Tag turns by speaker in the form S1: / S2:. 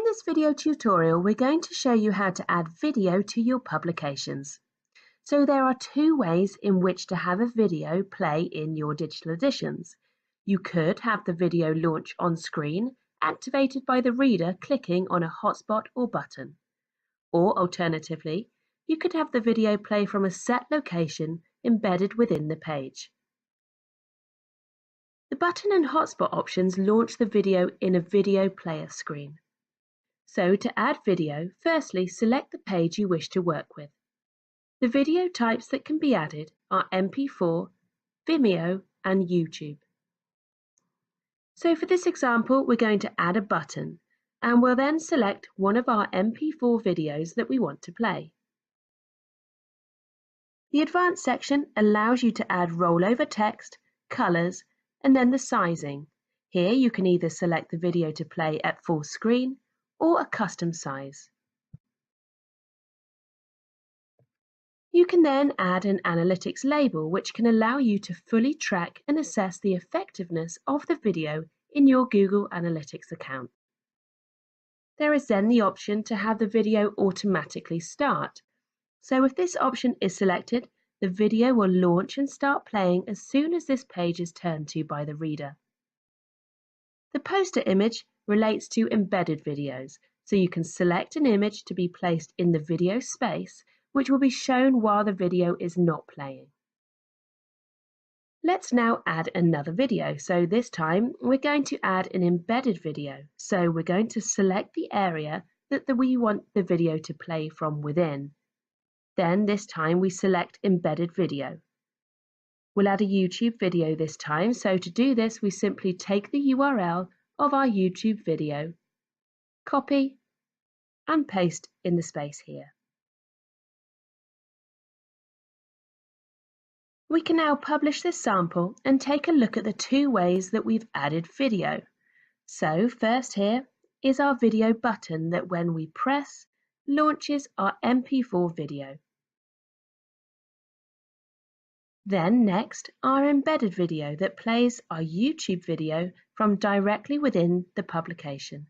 S1: this video tutorial, we're going to show you how to add video to your publications. So there are two ways in which to have a video play in your digital editions. You could have the video launch on screen, activated by the reader clicking on a hotspot or button. Or alternatively, you could have the video play from a set location embedded within the page. The button and hotspot options launch the video in a video player screen. So to add video, firstly select the page you wish to work with. The video types that can be added are MP4, Vimeo and YouTube. So for this example, we're going to add a button and we'll then select one of our MP4 videos that we want to play. The Advanced section allows you to add rollover text, colours and then the sizing. Here you can either select the video to play at full screen or a custom size. You can then add an analytics label which can allow you to fully track and assess the effectiveness of the video in your Google Analytics account. There is then the option to have the video automatically start. So if this option is selected, the video will launch and start playing as soon as this page is turned to by the reader. The poster image relates to embedded videos, so you can select an image to be placed in the video space, which will be shown while the video is not playing. Let's now add another video. So this time we're going to add an embedded video. So we're going to select the area that we want the video to play from within. Then this time we select embedded video. We'll add a YouTube video this time. So to do this, we simply take the URL of our YouTube video, copy and paste in the space here. We can now publish this sample and take a look at the two ways that we've added video. So first here is our video button that when we press, launches our MP4 video. Then next, our embedded video that plays our YouTube video from directly within the publication.